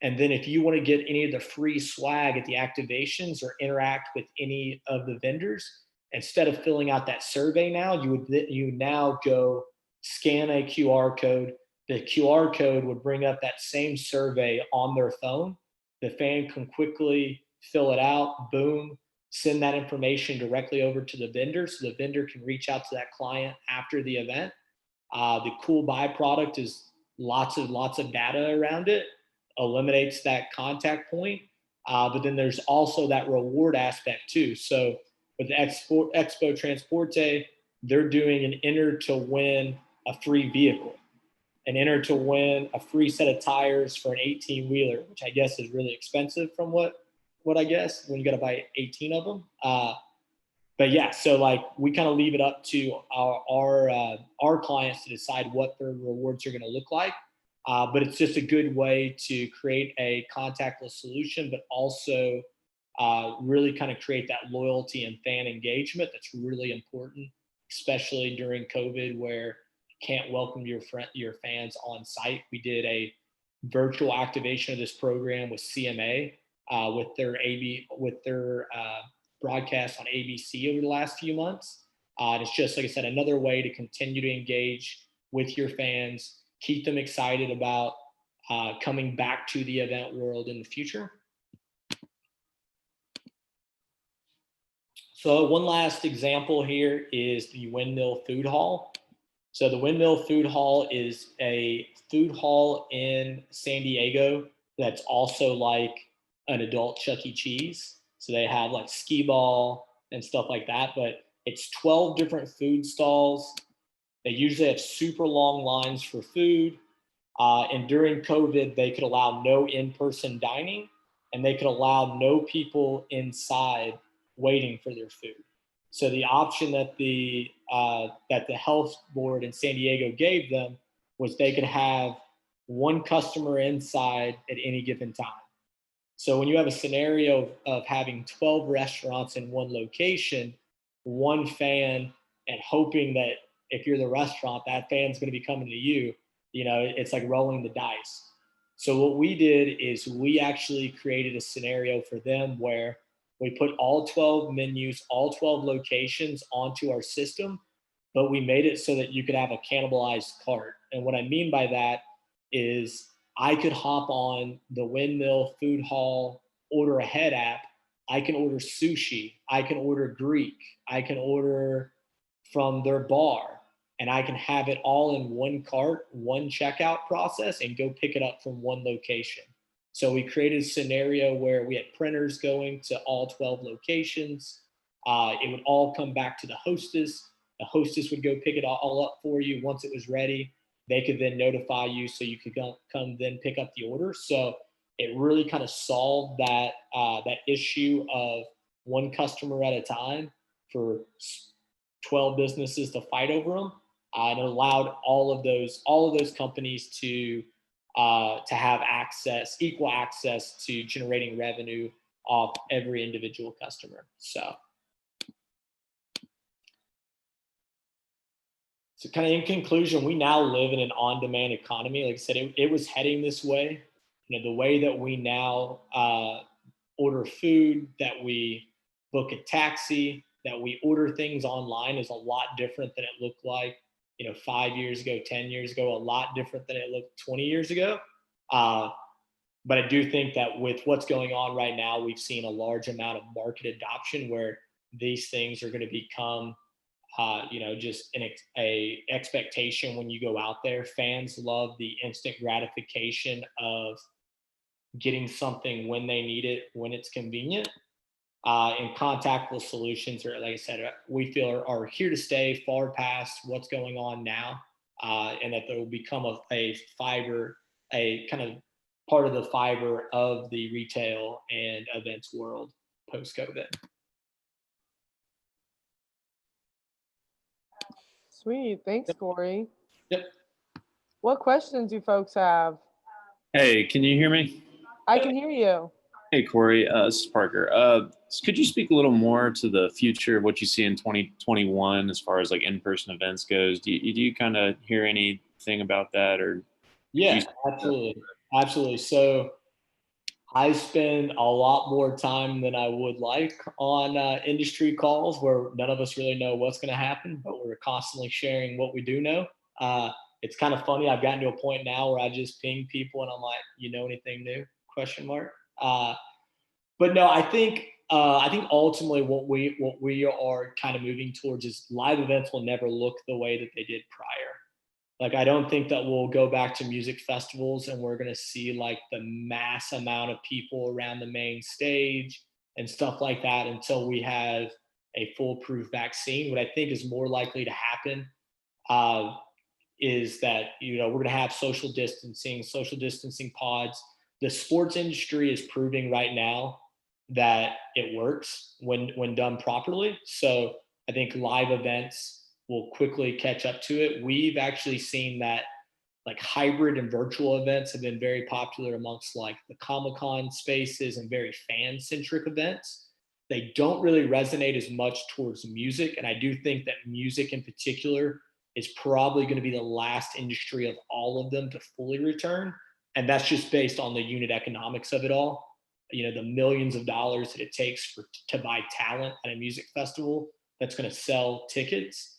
And then if you want to get any of the free swag at the activations or interact with any of the vendors, instead of filling out that survey now, you now go scan a QR code. The QR code would bring up that same survey on their phone. The fan can quickly fill it out, boom, send that information directly over to the vendor so the vendor can reach out to that client after the event. The cool byproduct is lots of data around it, eliminates that contact point. But then there's also that reward aspect too. So with the Expo Transporte, they're doing an enter to win a free vehicle, an enter to win a free set of tires for an 18-wheeler, which I guess is really expensive from what I guess when you got to buy 18 of them. But yeah, so like we kind of leave it up to our clients to decide what their rewards are going to look like. But it's just a good way to create a contactless solution, but also really kind of create that loyalty and fan engagement that's really important, especially during COVID where you can't welcome your fans on site. We did a virtual activation of this program with CMA with their broadcast on ABC over the last few months. And it's just, like I said, another way to continue to engage with your fans, keep them excited about coming back to the event world in the future. So one last example here is the Windmill Food Hall. So the Windmill Food Hall is a food hall in San Diego that's also like an adult Chuck E. Cheese. So they have like skee ball and stuff like that, but it's 12 different food stalls. They usually have super long lines for food. And during COVID, they could allow no in-person dining, and they could allow no people inside waiting for their food. So the option that the health board in San Diego gave them was they could have one customer inside at any given time. So when you have a scenario of having 12 restaurants in one location, one fan, and hoping that if you're the restaurant, that fan's going to be coming to you, it's like rolling the dice. So what we did is we actually created a scenario for them where we put all 12 menus, all 12 locations onto our system, but we made it so that you could have a cannibalized cart. And what I mean by that is I could hop on the Windmill Food Hall order ahead app. I can order sushi. I can order Greek. I can order from their bar, and I can have it all in one cart, one checkout process, and go pick it up from one location. So we created a scenario where we had printers going to all 12 locations. It would all come back to the hostess. The hostess would go pick it all up for you once it was ready. They could then notify you so you could come then pick up the order. So it really kind of solved that issue of one customer at a time for 12 businesses to fight over them. And it allowed all of those companies to have equal access to generating revenue off every individual customer. So kind of in conclusion, we now live in an on-demand economy. Like I said, it was heading this way. The way that we now order food, that we book a taxi, that we order things online is a lot different than it looked like, 5 years ago, 10 years ago, a lot different than it looked 20 years ago. But I do think that with what's going on right now, we've seen a large amount of market adoption where these things are going to become just a expectation when you go out there. Fans love the instant gratification of getting something when they need it, when it's convenient. And contactless solutions are, like I said, we feel are here to stay far past what's going on now, and that there will become a fiber, a kind of part of the fiber of the retail and events world post-COVID. Sweet. Thanks, Corey. Yep. What questions do folks have? Hey, can you hear me? I can hear you. Hey, Corey, this is Parker. Could you speak a little more to the future of what you see in 2021 as far as like in-person events goes? Do you kind of hear anything about that, or? Yeah, absolutely. So I spend a lot more time than I would like on industry calls where none of us really know what's going to happen, but we're constantly sharing what we do know. It's kind of funny. I've gotten to a point now where I just ping people and I'm like, anything new? ? But no, I think ultimately what we are kind of moving towards is live events will never look the way that they did prior. Like, I don't think that we'll go back to music festivals and we're going to see like the mass amount of people around the main stage and stuff like that until we have a foolproof vaccine. What I think is more likely to happen is that, we're going to have social distancing pods. The sports industry is proving right now that it works when done properly. So I think live events will quickly catch up to it. We've actually seen that like hybrid and virtual events have been very popular amongst like the Comic-Con spaces and very fan-centric events. They don't really resonate as much towards music. And I do think that music in particular is probably going to be the last industry of all of them to fully return. And that's just based on the unit economics of it all. The millions of dollars that it takes to buy talent at a music festival that's going to sell tickets.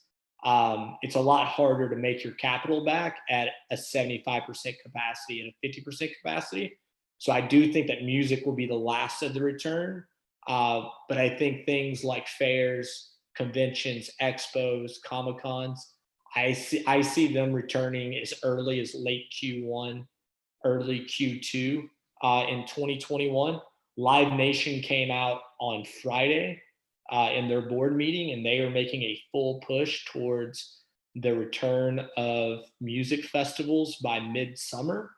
It's a lot harder to make your capital back at a 75% capacity and a 50% capacity. So I do think that music will be the last of the return. But I think things like fairs, conventions, expos, Comic-Cons, I see them returning as early as late Q1, early Q2 in 2021. Live Nation came out on Friday in their board meeting, and they are making a full push towards the return of music festivals by midsummer.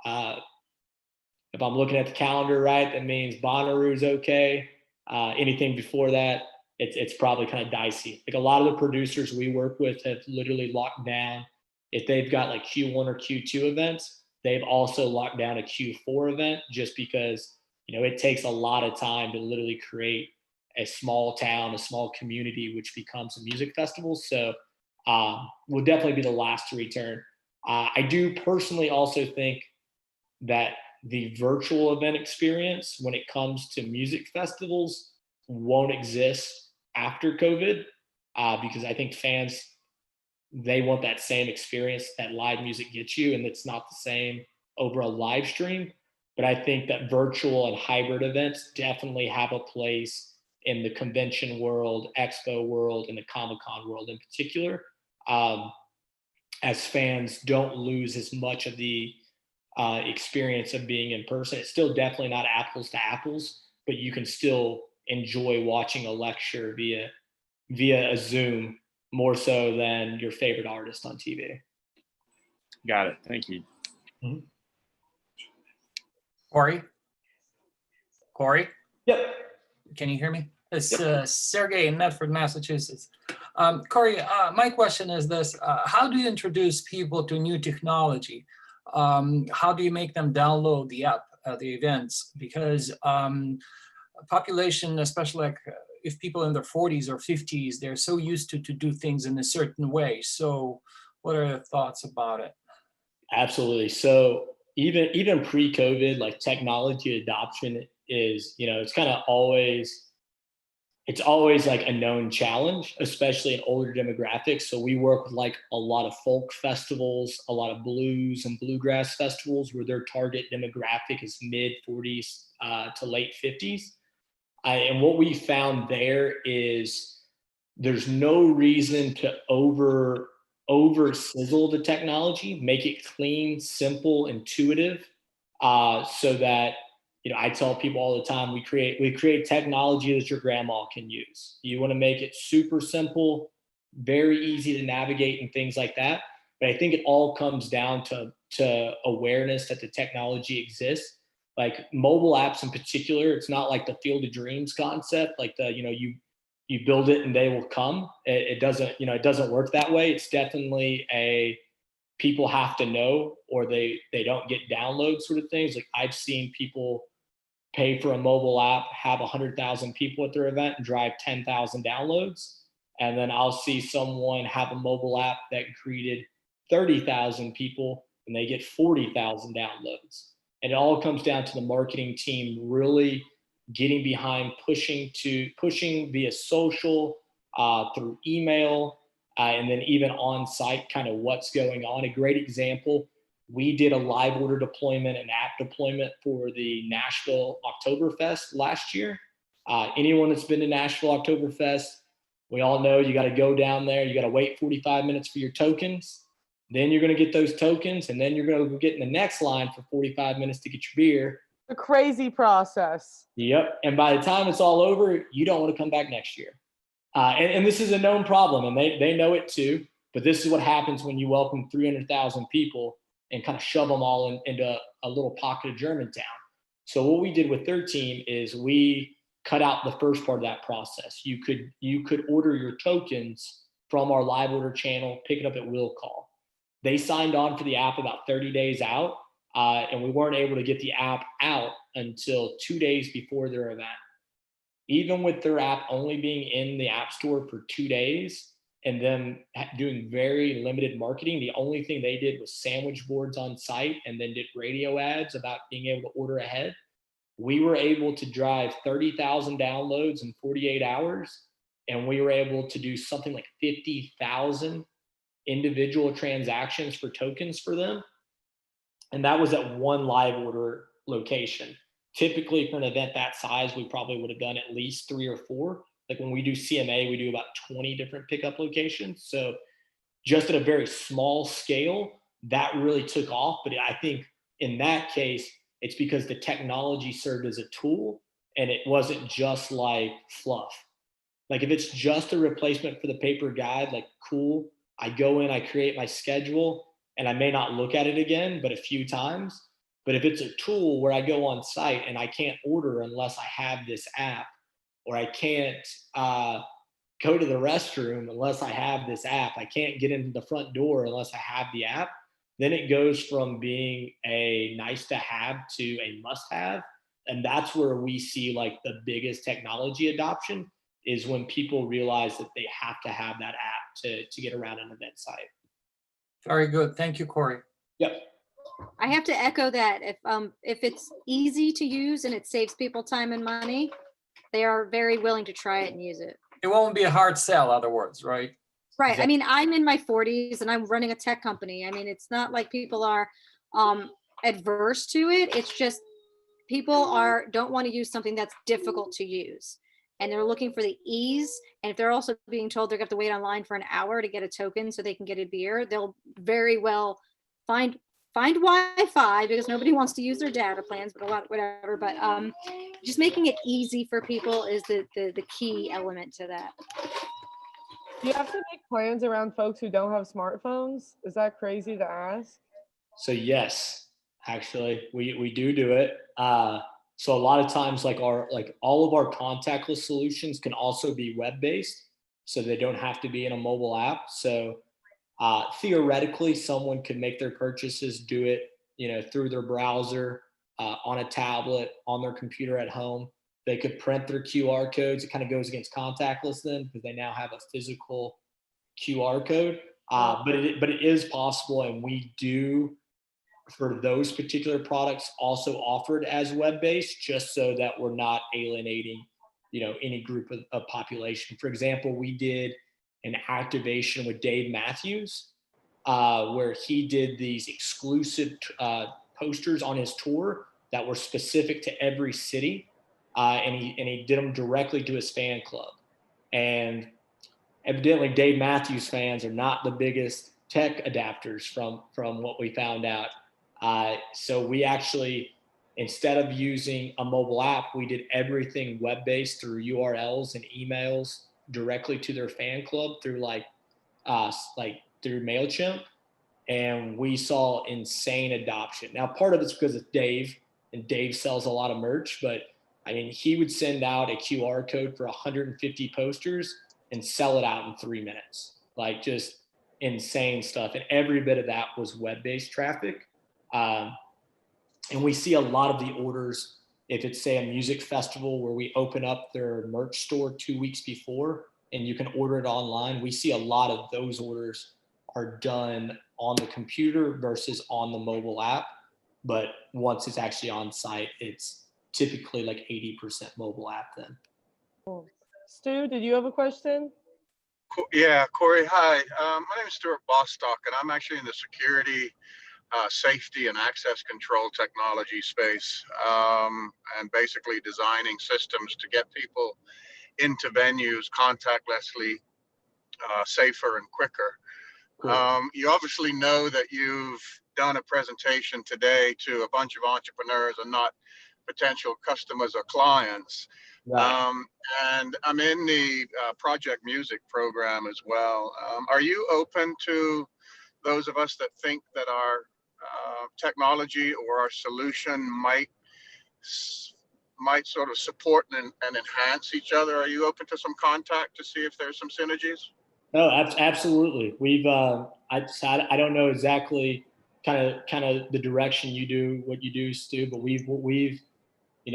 If I'm looking at the calendar right, that means Bonnaroo's okay. Anything before that, it's probably kind of dicey. Like a lot of the producers we work with have literally locked down. If they've got like Q1 or Q2 events, they've also locked down a Q4 event just because, it takes a lot of time to literally create a small town, a small community, which becomes a music festival. So will definitely be the last to return. I do personally also think that the virtual event experience when it comes to music festivals won't exist after COVID, because I think fans, they want that same experience that live music gets you, and it's not the same over a live stream. But I think that virtual and hybrid events definitely have a place in the convention world, expo world, and the Comic-Con world in particular, as fans don't lose as much of the experience of being in person. It's still definitely not apples to apples, but you can still enjoy watching a lecture via a Zoom more so than your favorite artist on TV. Got it. Thank you. Mm-hmm. Corey? Yep. Can you hear me? It's Sergey in Medford, Massachusetts. Corey, my question is this. How do you introduce people to new technology? How do you make them download the app at the events? Because population, especially like if people in their 40s or 50s, they're so used to do things in a certain way. So what are your thoughts about it? Absolutely. So even pre-COVID, like technology adoption is, it's always like a known challenge, especially in older demographics. So we work with like a lot of folk festivals, a lot of blues and bluegrass festivals where their target demographic is mid 40s to late 50s. And what we found there is there's no reason to over sizzle the technology, make it clean, simple, intuitive, so that, I tell people all the time, we create technology that your grandma can use. You want to make it super simple, very easy to navigate and things like that. But I think it all comes down to awareness that the technology exists. Like mobile apps in particular, it's not like the Field of Dreams concept, like you build it and they will come. It doesn't work that way. It's definitely people have to know or they don't get download sort of things. Like I've seen people pay for a mobile app, have 100,000 people at their event and drive 10,000 downloads. And then I'll see someone have a mobile app that greeted 30,000 people and they get 40,000 downloads. And it all comes down to the marketing team really getting behind pushing via social, through email, and then even on site, kind of what's going on. A great example, we did a live order deployment and app deployment for the Nashville Oktoberfest last year. Anyone that's been to Nashville Oktoberfest, we all know you got to go down there. You got to wait 45 minutes for your tokens. Then you're going to get those tokens, and then you're going to get in the next line for 45 minutes to get your beer. A crazy process. Yep. And by the time it's all over, you don't want to come back next year. And this is a known problem, and they know it too. But this is what happens when you welcome 300,000 people and kind of shove them all into a little pocket of Germantown. So what we did with their team is we cut out the first part of that process. You could order your tokens from our live order channel, pick it up at will call. They signed on for the app about 30 days out, and we weren't able to get the app out until 2 days before their event. Even with their app only being in the App Store for 2 days and them doing very limited marketing, the only thing they did was sandwich boards on site and then did radio ads about being able to order ahead. We were able to drive 30,000 downloads in 48 hours, and we were able to do something like 50,000 individual transactions for tokens for them. And that was at one live order location. Typically for an event that size, we probably would have done at least 3 or 4. Like when we do CMA, we do about 20 different pickup locations. So just at a very small scale, that really took off. But I think in that case, it's because the technology served as a tool and it wasn't just like fluff. Like if it's just a replacement for the paper guide, like cool, I go in, I create my schedule, and I may not look at it again, but a few times. But if it's a tool where I go on site and I can't order unless I have this app, or I can't go to the restroom unless I have this app, I can't get into the front door unless I have the app, then it goes from being a nice to have to a must have. And that's where we see like the biggest technology adoption is when people realize that they have to have that app to get around an event site. Very good. Thank you, Corey. Yep. I have to echo that. If it's easy to use and it saves people time and money, they are very willing to try it and use it. It won't be a hard sell, other words, right? Right. I mean, I'm in my 40s and I'm running a tech company. I mean, it's not like people are adverse to it. It's just people don't want to use something that's difficult to use. And they're looking for the ease. And if they're also being told they're going to have to wait online for an hour to get a token so they can get a beer, they'll very well find Wi-Fi because nobody wants to use their data plans, but whatever. But just making it easy for people is the key element to that. Do you have to make plans around folks who don't have smartphones? Is that crazy to ask? So yes, actually, we do it. So a lot of times, like all of our contactless solutions can also be web-based, so they don't have to be in a mobile app. So theoretically, someone could make their purchases, do it, through their browser, on a tablet, on their computer at home. They could print their QR codes. It kind of goes against contactless then because they now have a physical QR code. But it is possible, and we do for those particular products also offered as web-based, just so that we're not alienating, any group of population. For example, we did an activation with Dave Matthews, where he did these exclusive posters on his tour that were specific to every city. And he did them directly to his fan club. And evidently Dave Matthews fans are not the biggest tech adapters from what we found out. So we actually, instead of using a mobile app, we did everything web-based through URLs and emails directly to their fan club through through MailChimp. And we saw insane adoption. Now, part of it's because it's Dave, and Dave sells a lot of merch, but I mean, he would send out a QR code for 150 posters and sell it out in 3 minutes. Like, just insane stuff. And every bit of that was web-based traffic. And we see a lot of the orders, if it's, say, a music festival where we open up their merch store 2 weeks before and you can order it online, we see a lot of those orders are done on the computer versus on the mobile app. But once it's actually on site, it's typically like 80% mobile app then. Cool. Stu, did you have a question? Yeah, Corey, hi. My name is Stuart Bostock, and I'm actually in the security, safety, and access control technology space, and basically designing systems to get people into venues contactlessly, safer and quicker. Cool. You obviously know that you've done a presentation today to a bunch of entrepreneurs and not potential customers or clients. Right. And I'm in the project music program as well. Are you open to those of us that think that our technology or our solution might sort of support and enhance each other? Are you open to some contact to see if there's some synergies? No, absolutely. We've I don't know exactly kind of the direction you do what you do, Stu, but we've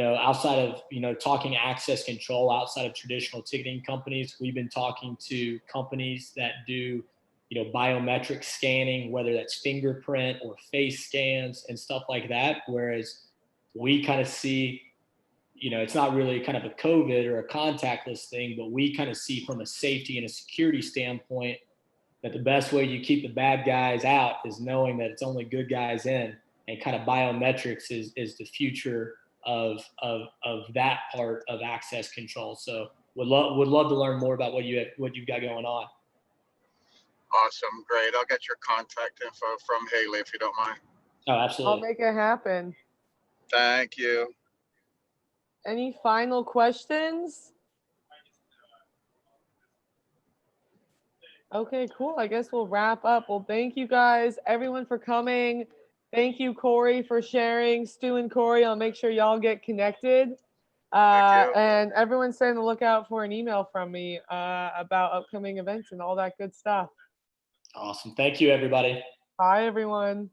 outside of talking access control, outside of traditional ticketing companies, we've been talking to companies that do biometric scanning, whether that's fingerprint or face scans and stuff like that. Whereas we kind of see, it's not really kind of a COVID or a contactless thing, but we kind of see from a safety and a security standpoint that the best way you keep the bad guys out is knowing that it's only good guys in, and kind of biometrics is the future of that part of access control. So would love to learn more about what you've got going on. Awesome, great. I'll get your contact info from Haley if you don't mind. Oh, I'll absolutely. make it happen. Thank you. Any final questions? Okay, cool. I guess we'll wrap up. Well, thank you guys, everyone, for coming. Thank you, Corey, for sharing. Stu and Corey, I'll make sure y'all get connected. Thank you. And everyone's stay on the lookout for an email from me about upcoming events and all that good stuff. Awesome. Thank you, everybody. Bye, everyone.